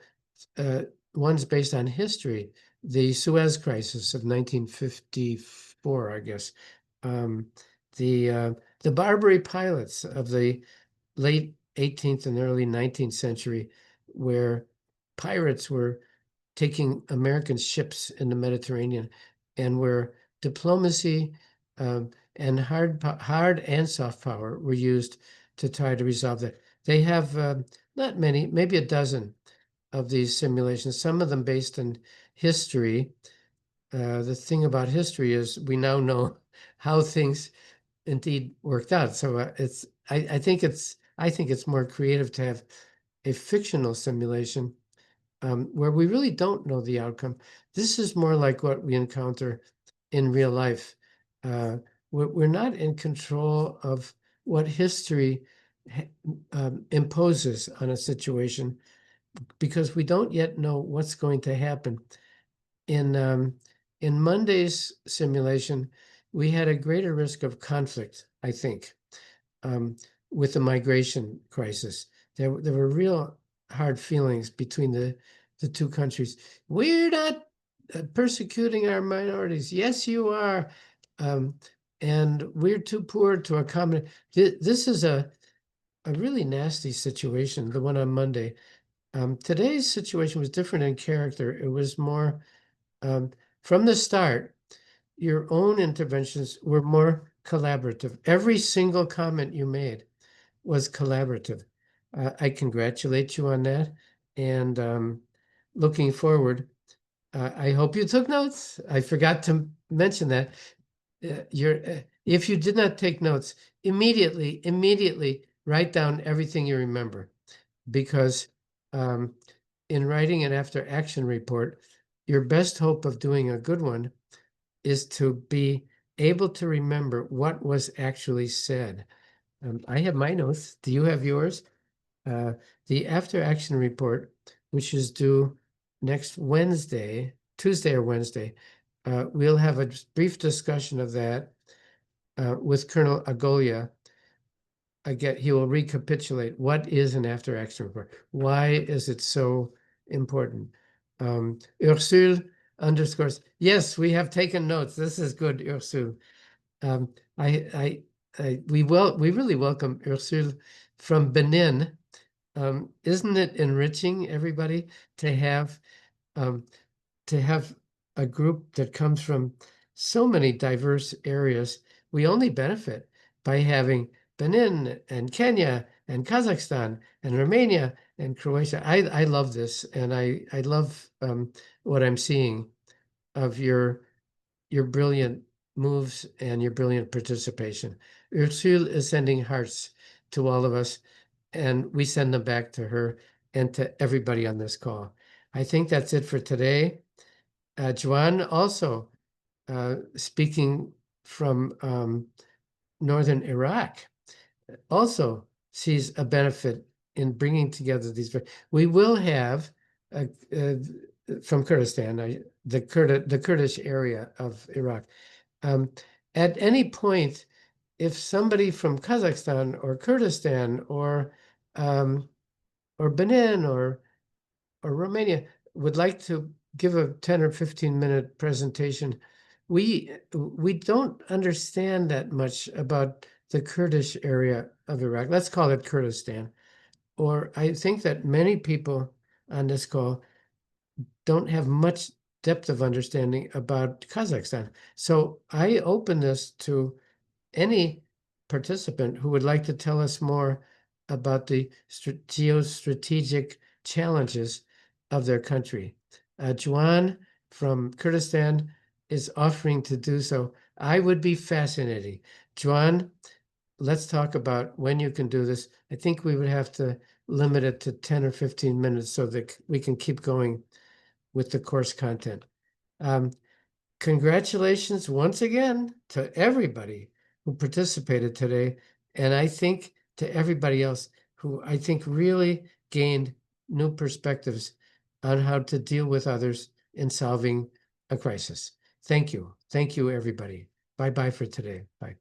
[SPEAKER 1] ones based on history, the Suez Crisis of 1954, I guess, the Barbary pilots of the late 18th and early 19th century, where pirates were taking American ships in the Mediterranean, and where diplomacy and hard and soft power were used to try to resolve that. They have not many, maybe a dozen of these simulations, some of them based in history. The thing about history is we now know how things indeed worked out. So I think it's more creative to have a fictional simulation where we really don't know the outcome. This is more like what we encounter in real life. We're not in control of what history imposes on a situation, because we don't yet know what's going to happen. In Monday's simulation, we had a greater risk of conflict, I think, with the migration crisis. There were real hard feelings between the two countries. We're not persecuting our minorities. Yes, you are. And we're too poor to accommodate. This is a really nasty situation, the one on Monday. Today's situation was different in character. It was more, from the start, your own interventions were more collaborative. Every single comment you made was collaborative. I congratulate you on that. And looking forward, I hope you took notes. I forgot to mention that. If you did not take notes, immediately write down everything you remember, because in writing an after action report, your best hope of doing a good one is to be able to remember what was actually said. I have my notes. Do you have yours? The after action report, which is due next Wednesday, Tuesday or Wednesday, we'll have a brief discussion of that with Colonel Agolia. Again, he will recapitulate what is an after action report. Why is it so important? Ursule underscores, yes, we have taken notes. This is good, Ursule. We really welcome Ursule from Benin. Isn't it enriching, everybody, to have a group that comes from so many diverse areas? We only benefit by having Benin and Kenya and Kazakhstan and Romania and Croatia. I love this, and I love what I'm seeing of your brilliant moves and your brilliant participation. Ursule is sending hearts to all of us, and we send them back to her. and to everybody on this call. I think that's it for today. Juan also speaking from northern Iraq also sees a benefit in bringing together these. We will have from Kurdistan, the Kurdish area of Iraq. At any point, if somebody from Kazakhstan or Kurdistan or Benin or Romania would like to give a 10 or 15-minute presentation, we don't understand that much about the Kurdish area of Iraq. Let's call it Kurdistan. Or I think that many people on this call don't have much depth of understanding about Kazakhstan. So I open this to any participant who would like to tell us more about the geostrategic challenges of their country. Juan from Kurdistan is offering to do so. I would be fascinated. Juan, let's talk about when you can do this. I think we would have to limit it to 10 or 15 minutes so that we can keep going with the course content. Congratulations once again to everybody who participated today. And I think to everybody else who I think really gained new perspectives on how to deal with others in solving a crisis. Thank you. Thank you, everybody. Bye-bye for today. Bye.